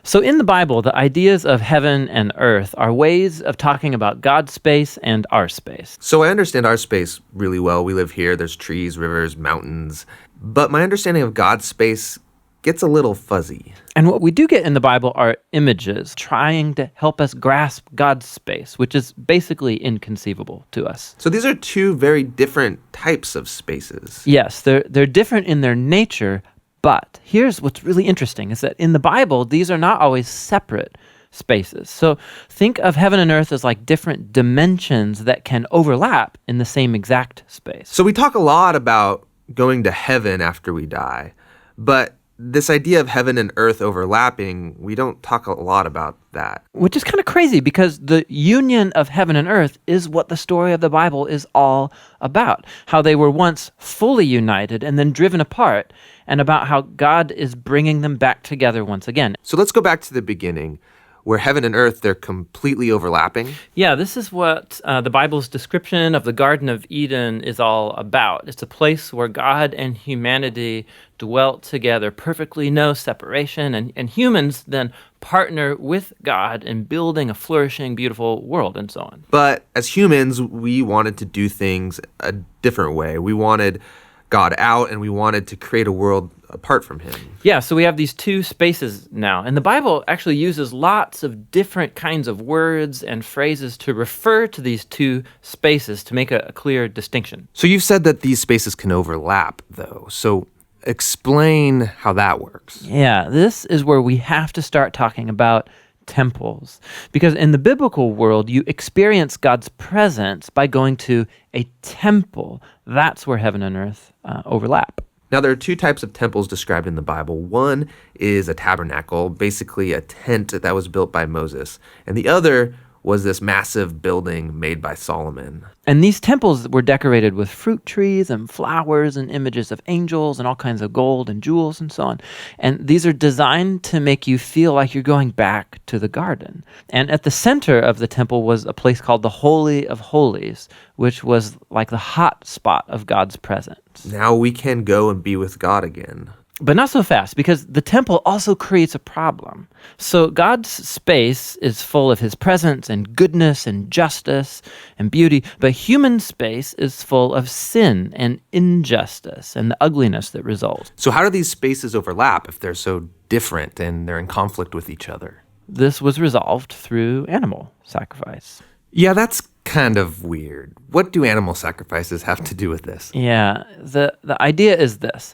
So in the Bible, the ideas of heaven and earth are ways of talking about God's space and our space. So I understand our space really well. We live here, there's trees, rivers, mountains. But my understanding of God's space gets a little fuzzy. And what we do get in the Bible are images trying to help us grasp God's space, which is basically inconceivable to us. So these are two very different types of spaces. Yes, they're different in their nature, but here's what's really interesting is that in the Bible, these are not always separate spaces. So think of heaven and earth as like different dimensions that can overlap in the same exact space. So we talk a lot about going to heaven after we die, but this idea of heaven and earth overlapping, we don't talk a lot about that. Which is kind of crazy because the union of heaven and earth is what the story of the Bible is all about. How they were once fully united and then driven apart, and about how God is bringing them back together once again. So let's go back to the beginning, where heaven and earth, they're completely overlapping. Yeah, this is what the Bible's description of the Garden of Eden is all about. It's a place where God and humanity dwelt together, perfectly no separation, and humans then partner with God in building a flourishing, beautiful world and so on. But as humans, we wanted to do things a different way. We wanted God out, and we wanted to create a world apart from him. Yeah, so we have these two spaces now. And the Bible actually uses lots of different kinds of words and phrases to refer to these two spaces to make a clear distinction. So you've said that these spaces can overlap, though. So explain how that works. Yeah, this is where we have to start talking about temples. Because in the biblical world, you experience God's presence by going to a temple. That's where heaven and earth overlap. Now, there are two types of temples described in the Bible. One is a tabernacle, basically a tent that was built by Moses. And the other was this massive building made by Solomon. And these temples were decorated with fruit trees and flowers and images of angels and all kinds of gold and jewels and so on. And these are designed to make you feel like you're going back to the garden. And at the center of the temple was a place called the Holy of Holies, which was like the hot spot of God's presence. Now we can go and be with God again. But not so fast, because the temple also creates a problem. So God's space is full of his presence and goodness and justice and beauty, but human space is full of sin and injustice and the ugliness that results. So how do these spaces overlap if they're so different and they're in conflict with each other? This was resolved through animal sacrifice. Yeah, that's kind of weird. What do animal sacrifices have to do with this? Yeah, the idea is this.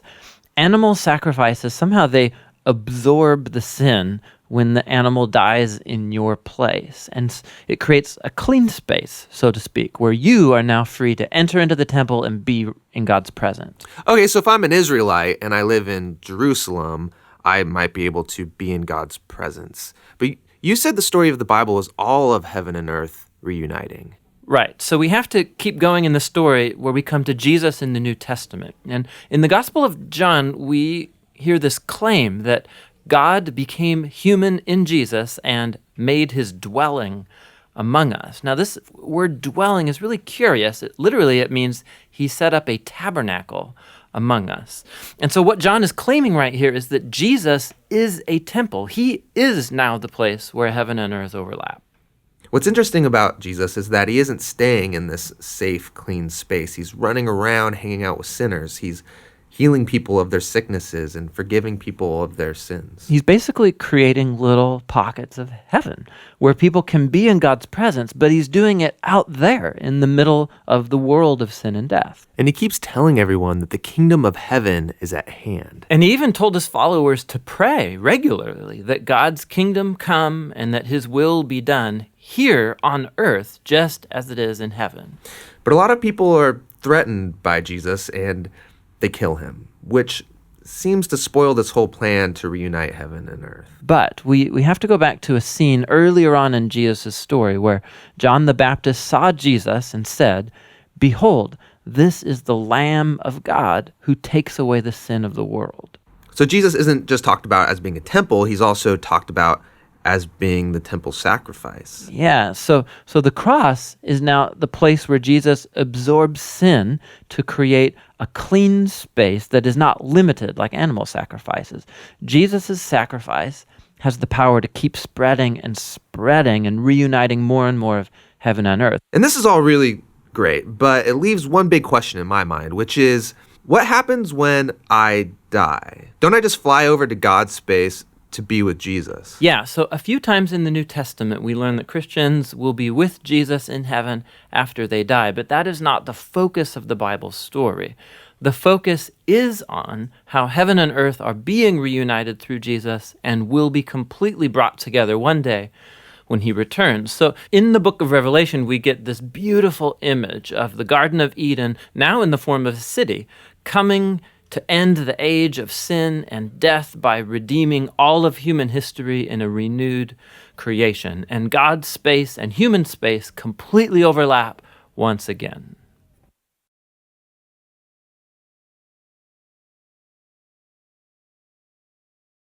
Animal sacrifices, somehow they absorb the sin when the animal dies in your place. And it creates a clean space, so to speak, where you are now free to enter into the temple and be in God's presence. Okay, so if I'm an Israelite and I live in Jerusalem, I might be able to be in God's presence. But you said the story of the Bible is all of heaven and earth reuniting. Right. So we have to keep going in the story where we come to Jesus in the New Testament. And in the Gospel of John, we hear this claim that God became human in Jesus and made his dwelling among us. Now, this word dwelling is really curious. It means he set up a tabernacle among us. And so what John is claiming right here is that Jesus is a temple. He is now the place where heaven and earth overlap. What's interesting about Jesus is that he isn't staying in this safe, clean space. He's running around hanging out with sinners. He's healing people of their sicknesses and forgiving people of their sins. He's basically creating little pockets of heaven where people can be in God's presence, but he's doing it out there in the middle of the world of sin and death. And he keeps telling everyone that the kingdom of heaven is at hand. And he even told his followers to pray regularly that God's kingdom come and that his will be done here on earth just as it is in heaven. But a lot of people are threatened by Jesus and they kill him, which seems to spoil this whole plan to reunite heaven and earth. But we have to go back to a scene earlier on in Jesus' story where John the Baptist saw Jesus and said, "Behold, this is the Lamb of God who takes away the sin of the world." So Jesus isn't just talked about as being a temple, he's also talked about as being the temple sacrifice. Yeah, so the cross is now the place where Jesus absorbs sin to create a clean space that is not limited like animal sacrifices. Jesus' sacrifice has the power to keep spreading and reuniting more and more of heaven and earth. And this is all really great, but it leaves one big question in my mind, which is, what happens when I die? Don't I just fly over to God's space to be with Jesus? Yeah, so a few times in the New Testament, we learn that Christians will be with Jesus in heaven after they die, but that is not the focus of the Bible story. The focus is on how heaven and earth are being reunited through Jesus and will be completely brought together one day when he returns. So in the book of Revelation, we get this beautiful image of the Garden of Eden, now in the form of a city, coming to end the age of sin and death by redeeming all of human history in a renewed creation. And God's space and human space completely overlap once again.